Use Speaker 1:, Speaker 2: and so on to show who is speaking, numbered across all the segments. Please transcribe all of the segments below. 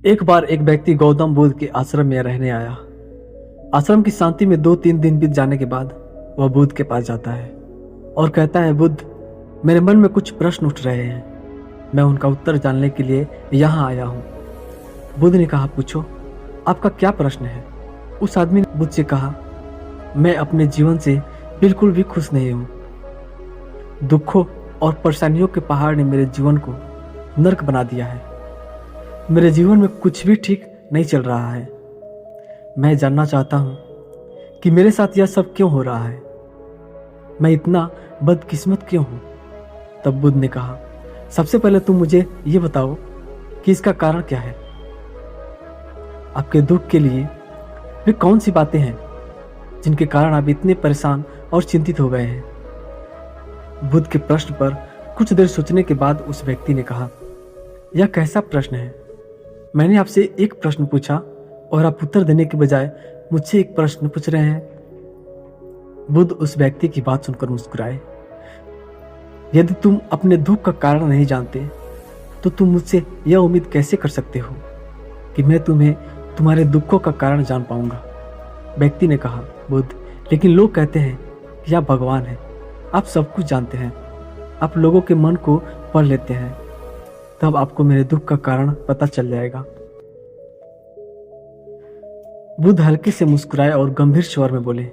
Speaker 1: एक बार एक व्यक्ति गौतम बुद्ध के आश्रम में रहने आया। आश्रम की शांति में 2-3 दिन बीत जाने के बाद वह बुद्ध के पास जाता है और कहता है, बुद्ध, मेरे मन में कुछ प्रश्न उठ रहे हैं। मैं उनका उत्तर जानने के लिए यहाँ आया हूँ। बुद्ध ने कहा, पूछो, आपका क्या प्रश्न है? उस आदमी ने बुद्ध से कहा, मैं अपने जीवन से बिल्कुल भी खुश नहीं हूँ। दुखों और परेशानियों के पहाड़ ने मेरे जीवन को नर्क बना दिया है। मेरे जीवन में कुछ भी ठीक नहीं चल रहा है। मैं जानना चाहता हूँ कि मेरे साथ यह सब क्यों हो रहा है। मैं इतना बदकिस्मत क्यों हूँ? तब बुद्ध ने कहा, सबसे पहले तुम मुझे ये बताओ कि इसका कारण क्या है। आपके दुख के लिए वे कौन सी बातें हैं जिनके कारण आप इतने परेशान और चिंतित हो गए हैं? बुद्ध के प्रश्न पर कुछ देर सोचने के बाद उस व्यक्ति ने कहा, यह कैसा प्रश्न है? मैंने आपसे एक प्रश्न पूछा और आप उत्तर देने के बजाय मुझसे एक प्रश्न पूछ रहे हैं। बुद्ध उस व्यक्ति की बात सुनकर मुस्कुराए। यदि तुम अपने दुख का कारण नहीं जानते तो तुम मुझसे यह उम्मीद कैसे कर सकते हो कि मैं तुम्हें तुम्हारे दुखों का कारण जान पाऊंगा? व्यक्ति ने कहा, बुद्ध, लेकिन लोग कहते हैं कि आप भगवान हैं, आप सब कुछ जानते हैं, आप लोगों के मन को पढ़ लेते हैं, तब आपको मेरे दुख का कारण पता चल जाएगा। बुद्ध हल्के से मुस्कुराए और गंभीर स्वर में बोले,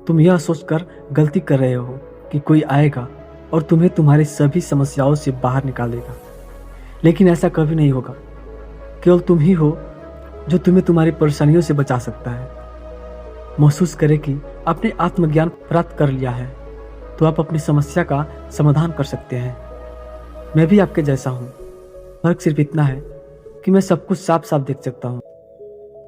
Speaker 1: तुम यह सोचकर गलती कर रहे हो कि कोई आएगा और तुम्हें तुम्हारी सभी समस्याओं से बाहर निकालेगा, लेकिन ऐसा कभी नहीं होगा। केवल तुम ही हो जो तुम्हें तुम्हारी परेशानियों से बचा सकता है। महसूस करें कि आपने आत्मज्ञान प्राप्त कर लिया है तो आप अपनी समस्या का समाधान कर सकते हैं। मैं भी आपके जैसा हूँ, फर्क सिर्फ इतना है कि मैं सब कुछ साफ साफ देख सकता हूँ।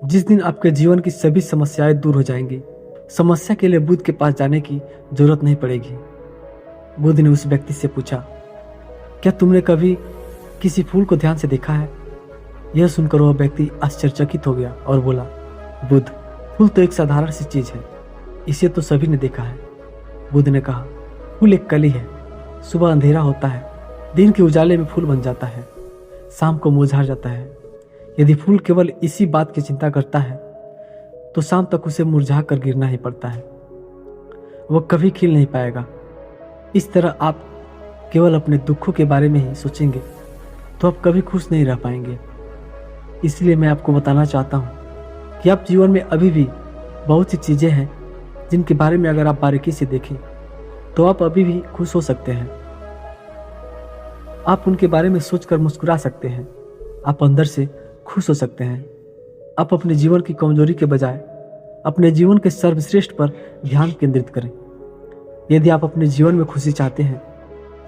Speaker 1: जिस दिन आपके जीवन की सभी समस्याएं दूर हो जाएंगी, समस्या के लिए बुद्ध के पास जाने की जरूरत नहीं पड़ेगी। बुद्ध ने उस व्यक्ति से पूछा, क्या तुमने कभी किसी फूल को ध्यान से देखा है? यह सुनकर वह व्यक्ति आश्चर्यचकित हो गया और बोला, बुद्ध, फूल तो एक साधारण सी चीज है, इसे तो सभी ने देखा है। बुद्ध ने कहा, फूल एक कली है। सुबह अंधेरा होता है, दिन के उजाले में फूल बन जाता है, शाम को मुरझा जाता है। यदि फूल केवल इसी बात की चिंता करता है तो शाम तक उसे मुरझा कर गिरना ही पड़ता है, वह कभी खिल नहीं पाएगा। इस तरह आप केवल अपने दुखों के बारे में ही सोचेंगे तो आप कभी खुश नहीं रह पाएंगे। इसलिए मैं आपको बताना चाहता हूँ कि आप जीवन में अभी भी बहुत सी चीजें हैं जिनके बारे में अगर आप बारीकी से देखें तो आप अभी भी खुश हो सकते हैं। आप उनके बारे में सोचकर मुस्कुरा सकते हैं, आप अंदर से खुश हो सकते हैं। आप अपने जीवन की कमजोरी के बजाय अपने जीवन के सर्वश्रेष्ठ पर ध्यान केंद्रित करें। यदि आप अपने जीवन में खुशी चाहते हैं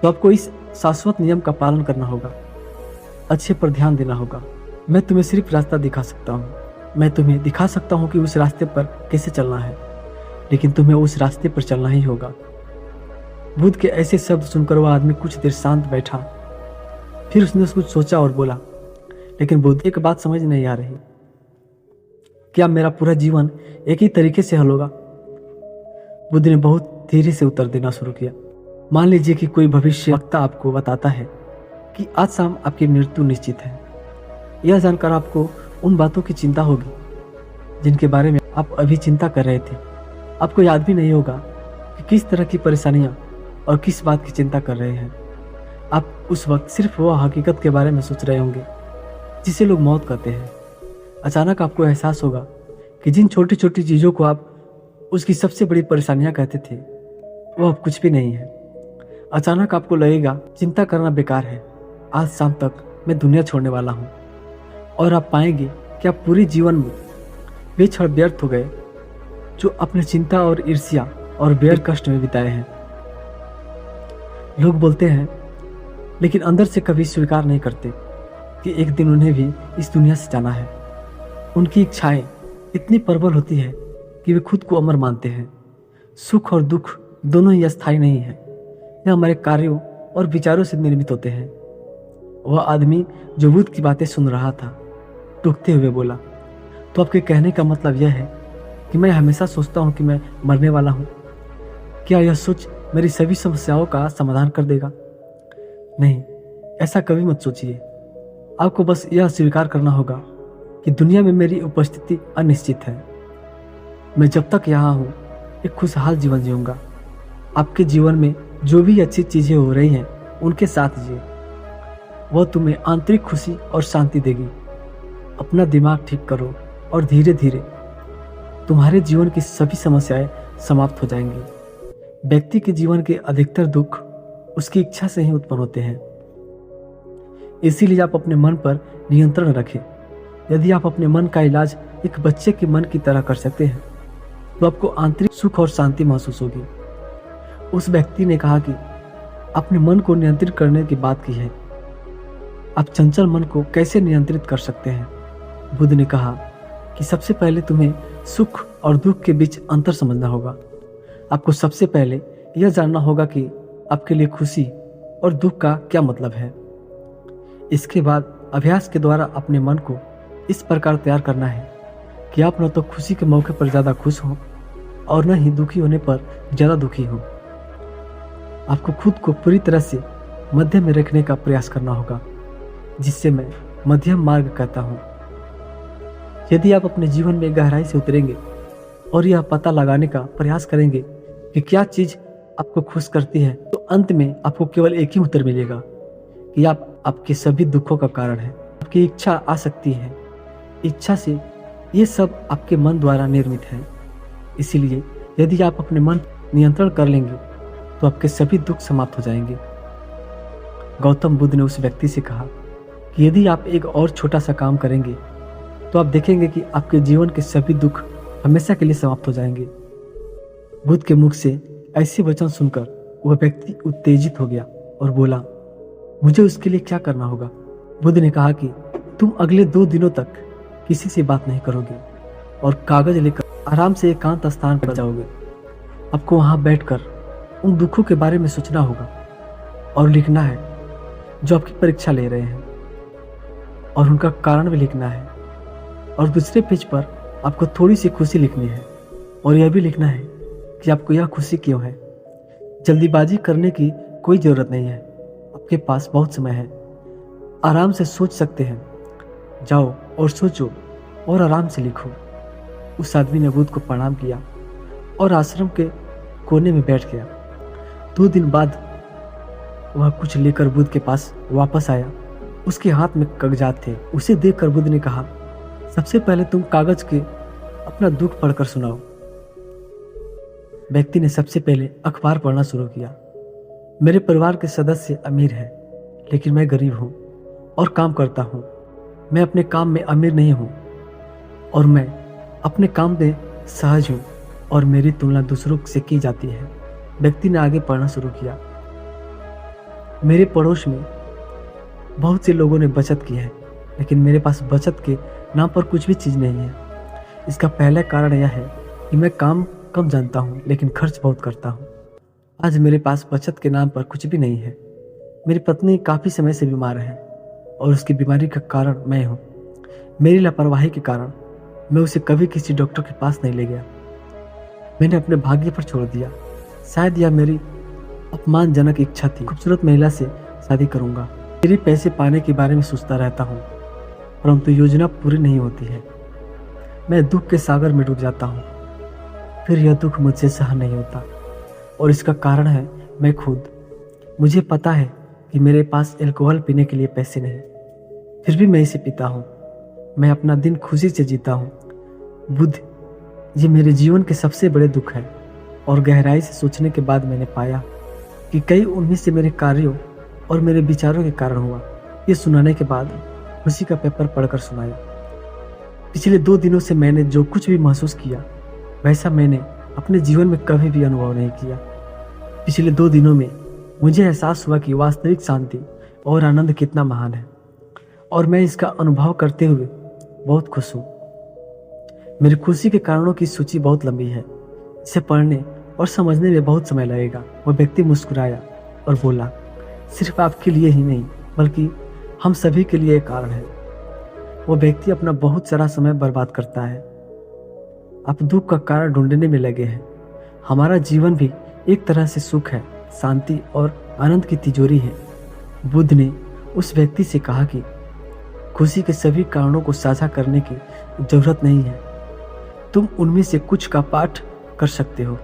Speaker 1: तो आपको इस शाश्वत नियम का पालन करना होगा, अच्छे पर ध्यान देना होगा। मैं तुम्हें सिर्फ रास्ता दिखा सकता हूँ, मैं तुम्हें दिखा सकता हूँ कि उस रास्ते पर कैसे चलना है, लेकिन तुम्हें उस रास्ते पर चलना ही होगा। बुद्ध के ऐसे शब्द सुनकर वह आदमी कुछ देर शांत बैठा, फिर उसने कुछ सोचा और बोला, लेकिन बुद्ध, एक बात समझ नहीं आ रही, क्या मेरा पूरा जीवन एक ही तरीके से हल होगा? बुद्ध ने बहुत धीरे से उत्तर देना शुरू किया। मान लीजिए कि कोई भविष्यवक्ता आपको बताता है कि आज शाम आपकी मृत्यु निश्चित है। यह जानकर आपको उन बातों की चिंता होगी जिनके बारे में आप अभी चिंता कर रहे थे। आपको याद भी नहीं होगा कि किस तरह की परेशानियां और किस बात की चिंता कर रहे हैं। आप उस वक्त सिर्फ वह हकीकत के बारे में सोच रहे होंगे जिसे लोग मौत कहते हैं। अचानक आपको एहसास होगा कि जिन छोटी छोटी चीज़ों को आप उसकी सबसे बड़ी परेशानियां कहते थे वो अब कुछ भी नहीं है। अचानक आपको लगेगा चिंता करना बेकार है, आज शाम तक मैं दुनिया छोड़ने वाला हूँ। और आप पाएंगे कि आप पूरे जीवन में वे क्षण व्यर्थ हो गए जो अपने चिंता और ईर्ष्या और बेर कष्ट में बिताए हैं। लोग बोलते हैं लेकिन अंदर से कभी स्वीकार नहीं करते कि एक दिन उन्हें भी इस दुनिया से जाना है। उनकी इच्छाएं इतनी प्रबल होती है कि वे खुद को अमर मानते हैं। सुख और दुख दोनों ही अस्थायी नहीं है, यह हमारे कार्यों और विचारों से निर्मित होते हैं। वह आदमी जो बुद्ध की बातें सुन रहा था टूकते हुए बोला, तो आपके कहने का मतलब यह है कि मैं हमेशा सोचता हूँ कि मैं मरने वाला हूँ? क्या यह सोच मेरी सभी समस्याओं का समाधान कर देगा? नहीं, ऐसा कभी मत सोचिए। आपको बस यह स्वीकार करना होगा कि दुनिया में मेरी उपस्थिति अनिश्चित है। मैं जब तक यहाँ हूँ एक खुशहाल जीवन जीऊँगा। आपके जीवन में जो भी अच्छी चीज़ें हो रही हैं उनके साथ जिए। वह तुम्हें आंतरिक खुशी और शांति देगी। अपना दिमाग ठीक करो और धीरे धीरे तुम्हारे जीवन की सभी समस्याएं समाप्त हो जाएंगी। व्यक्ति के जीवन के अधिकतर दुख उसकी इच्छा से ही उत्पन्न होते हैं। इसीलिए आप अपने मन पर नियंत्रण रखें। यदि आप अपने मन का इलाज एक बच्चे के मन की तरह कर सकते हैं तो आपको आंतरिक सुख और शांति महसूस होगी। उस व्यक्ति ने कहा कि अपने मन को नियंत्रित करने की बात की है। आप चंचल मन को कैसे नियंत्रित कर सकते हैं? बुद्ध ने कहा कि सबसे पहले तुम्हें सुख और दुख के बीच अंतर समझना होगा। आपको सबसे पहले यह जानना होगा कि आपके लिए खुशी और दुख का क्या मतलब है। इसके बाद अभ्यास के द्वारा अपने मन को इस प्रकार तैयार करना है कि आप न तो खुशी के मौके पर ज़्यादा खुश हों और न ही दुखी होने पर ज़्यादा दुखी हों। आपको खुद को पूरी तरह से मध्य में रखने का प्रयास करना होगा, जिससे मैं मध्यम मार्ग कहता हूँ। यदि आप अपने जीवन में गहराई से उतरेंगे और यह पता लगाने का प्रयास करेंगे कि क्या चीज़ आपको खुश करती है, तो अंत में आपको केवल एक ही उत्तर मिलेगा कि आप आपके सभी दुखों का कारण है। आपकी इच्छा आ सकती है। इच्छा से ये सब आपके मन द्वारा निर्मित है। इसीलिए यदि आप अपने मन नियंत्रण कर लेंगे तो आपके सभी दुख समाप्त हो जाएंगे। गौतम बुद्ध ने उस व्यक्ति से कहा कि यदि आप एक और छोटा सा काम करेंगे तो आप देखेंगे कि आपके जीवन के सभी दुख हमेशा के लिए समाप्त हो जाएंगे। बुद्ध के मुख से ऐसे वचन सुनकर वह व्यक्ति उत्तेजित हो गया और बोला, मुझे उसके लिए क्या करना होगा? बुद्ध ने कहा कि तुम अगले 2 दिनों तक किसी से बात नहीं करोगे और कागज लेकर आराम से एकांत स्थान पर जाओगे। आपको वहां बैठकर उन दुखों के बारे में सोचना होगा और लिखना है जो आपकी परीक्षा ले रहे हैं, और उनका कारण भी लिखना है। और दूसरे पेज पर आपको थोड़ी सी खुशी लिखनी है और यह भी लिखना है कि आपको यह खुशी क्यों है। जल्दीबाजी करने की कोई ज़रूरत नहीं है। आपके पास बहुत समय है। आराम से सोच सकते हैं। जाओ और सोचो और आराम से लिखो। उस आदमी ने बुद्ध को प्रणाम किया और आश्रम के कोने में बैठ गया। 2 दिन बाद वह कुछ लेकर बुद्ध के पास वापस आया। उसके हाथ में कागजात थे। उसे देखकर बुद्ध ने कहा, सबसे पहले तुम कागज के अपना दुख पढ़कर सुनाओ। व्यक्ति ने सबसे पहले अखबार पढ़ना शुरू किया। मेरे परिवार के सदस्य अमीर हैं, लेकिन मैं गरीब हूँ और काम करता हूँ। मैं अपने काम में अमीर नहीं हूँ और मैं अपने काम में सहज हूँ और मेरी तुलना दूसरों से की जाती है। व्यक्ति ने आगे पढ़ना शुरू किया। मेरे पड़ोस में बहुत से लोगों ने बचत की है, लेकिन मेरे पास बचत के नाम पर कुछ भी चीज़ नहीं है। इसका पहला कारण यह है कि मैं काम कम जानता हूँ लेकिन खर्च बहुत करता हूँ। आज मेरे पास बचत के नाम पर कुछ भी नहीं है। मेरी पत्नी काफ़ी समय से बीमार है और उसकी बीमारी का कारण मैं हूँ। मेरी लापरवाही के कारण मैं उसे कभी किसी डॉक्टर के पास नहीं ले गया। मैंने अपने भाग्य पर छोड़ दिया। शायद यह मेरी अपमानजनक इच्छा थी। खूबसूरत महिला से शादी करूँगा। मेरे पैसे पाने के बारे में सोचता रहता हूँ, परंतु योजना पूरी नहीं होती है। मैं दुख के सागर में डूब जाता हूँ। फिर यह दुख मुझसे सहन नहीं होता और इसका कारण है मैं खुद। मुझे पता है कि मेरे पास अल्कोहल पीने के लिए पैसे नहीं, फिर भी मैं इसे पीता हूँ। मैं अपना दिन खुशी से जीता हूँ। बुद्ध, ये मेरे जीवन के सबसे बड़े दुख है और गहराई से सोचने के बाद मैंने पाया कि कई उनमें से मेरे कार्यों और मेरे विचारों के कारण हुआ। ये सुनाने के बाद खुशी का पेपर पढ़कर सुनाया। पिछले 2 दिनों से मैंने जो कुछ भी महसूस किया वैसा मैंने अपने जीवन में कभी भी अनुभव नहीं किया। पिछले 2 दिनों में मुझे एहसास हुआ कि वास्तविक शांति और आनंद कितना महान है और मैं इसका अनुभव करते हुए बहुत खुश हूँ। मेरी खुशी के कारणों की सूची बहुत लंबी है। इसे पढ़ने और समझने में बहुत समय लगेगा। वह व्यक्ति मुस्कुराया और बोला, सिर्फ आपके लिए ही नहीं बल्कि हम सभी के लिए एक कारण है। वो व्यक्ति अपना बहुत सारा समय बर्बाद करता है। आप दुख का कारण ढूंढने में लगे हैं। हमारा जीवन भी एक तरह से सुख है, शांति और आनंद की तिजोरी है। बुद्ध ने उस व्यक्ति से कहा कि खुशी के सभी कारणों को साझा करने की जरूरत नहीं है। तुम उनमें से कुछ का पाठ कर सकते हो।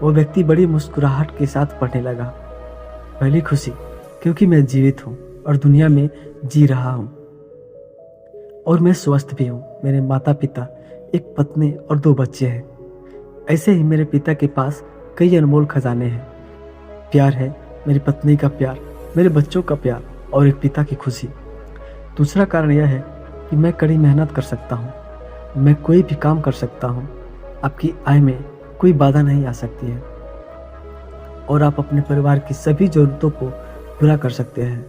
Speaker 1: वो व्यक्ति बड़ी मुस्कुराहट के साथ पढ़ने लगा। पहली खुशी, क्योंकि मैं जीवित हूँ और दुनिया में जी रहा हूँ और मैं स्वस्थ भी हूँ। मेरे माता पिता, एक पत्नी और 2 बच्चे हैं। ऐसे ही मेरे पिता के पास कई अनमोल खजाने हैं। प्यार है, मेरी पत्नी का प्यार, मेरे बच्चों का प्यार और एक पिता की खुशी। दूसरा कारण यह है कि मैं कड़ी मेहनत कर सकता हूँ। मैं कोई भी काम कर सकता हूँ। आपकी आय में कोई बाधा नहीं आ सकती है और आप अपने परिवार की सभी ज़रूरतों को पूरा कर सकते हैं।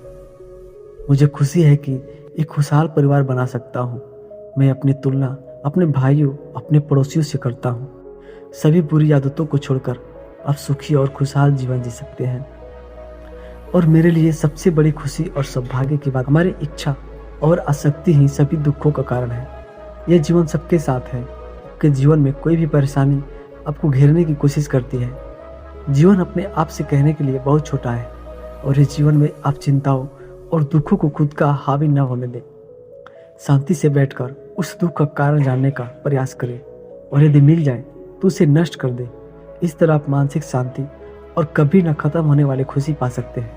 Speaker 1: मुझे खुशी है कि एक खुशहाल परिवार बना सकता हूँ। मैं अपनी तुलना अपने भाइयों, अपने पड़ोसियों से करता हूँ। सभी बुरी आदतों को छोड़कर आप सुखी और खुशहाल जीवन जी सकते हैं। और मेरे लिए सबसे बड़ी खुशी और सौभाग्य की बात, हमारी इच्छा और आसक्ति ही सभी दुखों का कारण है। यह जीवन सबके साथ है। आपके जीवन में कोई भी परेशानी आपको घेरने की कोशिश करती है। जीवन अपने आप से कहने के लिए बहुत छोटा है और इस जीवन में आप चिंताओं और दुखों को खुद का हावी न होने दें। शांति से बैठकर उस दुख का कारण जानने का प्रयास करें और यदि मिल जाए तो उसे नष्ट कर दें। इस तरह आप मानसिक शांति और कभी न खत्म होने वाली खुशी पा सकते हैं।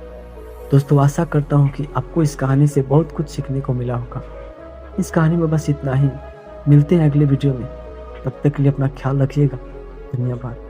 Speaker 1: दोस्तों, आशा करता हूँ कि आपको इस कहानी से बहुत कुछ सीखने को मिला होगा। इस कहानी में बस इतना ही। मिलते हैं अगले वीडियो में। तब तक के लिए अपना ख्याल रखिएगा। धन्यवाद।